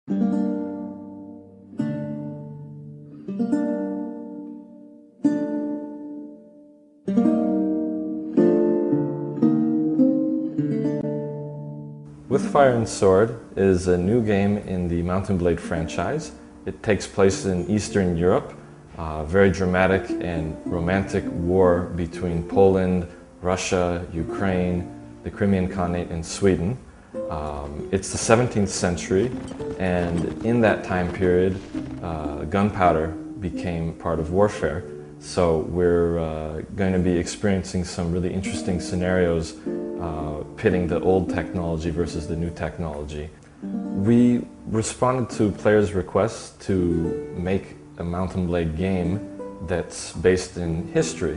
With Fire and Sword is a new game in the Mount & Blade franchise. It takes place in Eastern Europe, a very dramatic and romantic war between Poland, Russia, Ukraine, the Crimean Khanate, and Sweden. It's the 17th century, and in that time period, gunpowder became part of warfare. So we're going to be experiencing some really interesting scenarios pitting the old technology versus the new technology. We responded to players' requests to make a Mount & Blade game that's based in history,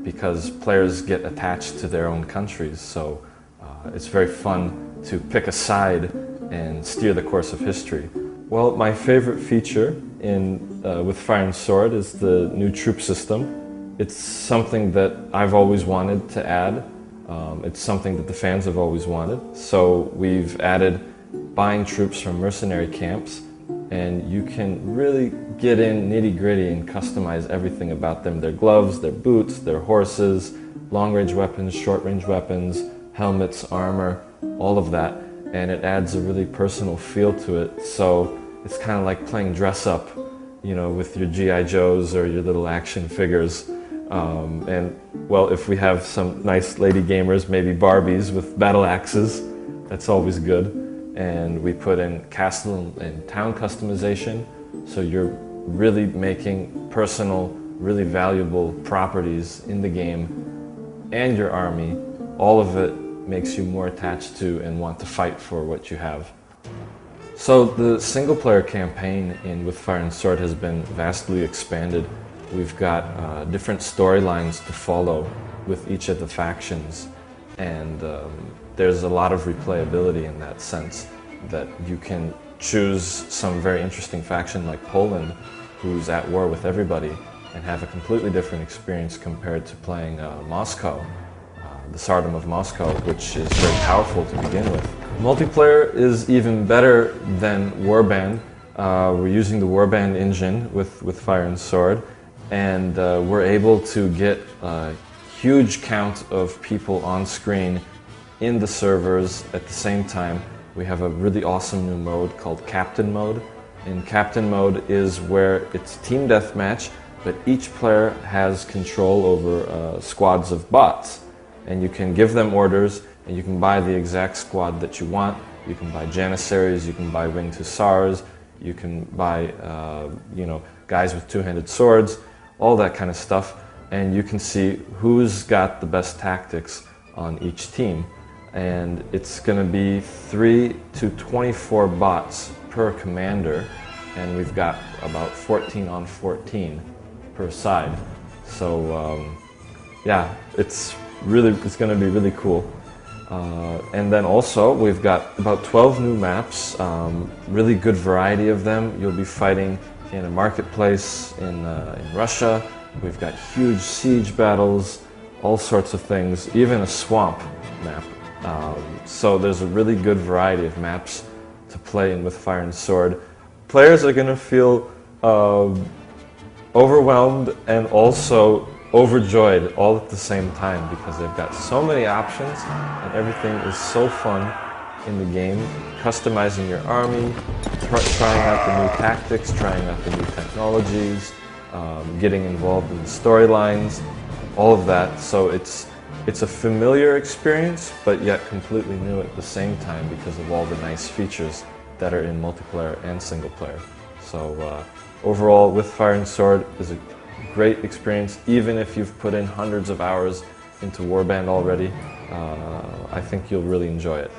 because players get attached to their own countries, so it's very fun to pick a side and steer the course of history. Well, my favorite feature with Fire and Sword is the new troop system. It's something that I've always wanted to add. It's something that the fans have always wanted. So we've added buying troops from mercenary camps, and you can really get in nitty-gritty and customize everything about them. Their gloves, their boots, their horses, long-range weapons, short-range weapons, helmets, armor, all of that. And it adds a really personal feel to it. So it's kind of like playing dress-up, you know, with your G.I. Joes or your little action figures. And, well, if we have some nice lady gamers, maybe Barbies with battle axes, that's always good. And we put in castle and town customization, so you're really making personal, really valuable properties in the game, and your army. All of it makes you more attached to and want to fight for what you have. So the single-player campaign with Fire and Sword has been vastly expanded. We've got different storylines to follow with each of the factions, and there's a lot of replayability in that sense, that you can choose some very interesting faction like Poland, who's at war with everybody, and have a completely different experience compared to playing Moscow, the Tsardom of Moscow, which is very powerful to begin with. Multiplayer is even better than Warband. We're using the Warband engine with Fire and Sword, and we're able to get a huge count of people on screen in the servers at the same time. We have a really awesome new mode called Captain Mode. And Captain Mode is where it's team deathmatch, but each player has control over squads of bots. And you can give them orders, and you can buy the exact squad that you want. You can buy Janissaries, you can buy Winged Hussars, you can buy guys with two-handed swords, all that kind of stuff. And you can see who's got the best tactics on each team. And it's going to be 3 to 24 bots per commander, and we've got about 14 on 14 per side. So yeah, it's going to be really cool. And then also we've got about 12 new maps, really good variety of them. You'll be fighting in a marketplace in Russia. We've got huge siege battles, all sorts of things, even a swamp map. So there's a really good variety of maps to play in with Fire and Sword. Players are going to feel overwhelmed and also overjoyed all at the same time, because they've got so many options and everything is so fun in the game. Customizing your army, trying out the new tactics, trying out the new technologies, getting involved in the storylines, all of that. So it's a familiar experience, but yet completely new at the same time because of all the nice features that are in multiplayer and single player. So overall, with Fire and Sword is a great experience. Even if you've put in hundreds of hours into Warband already, I think you'll really enjoy it.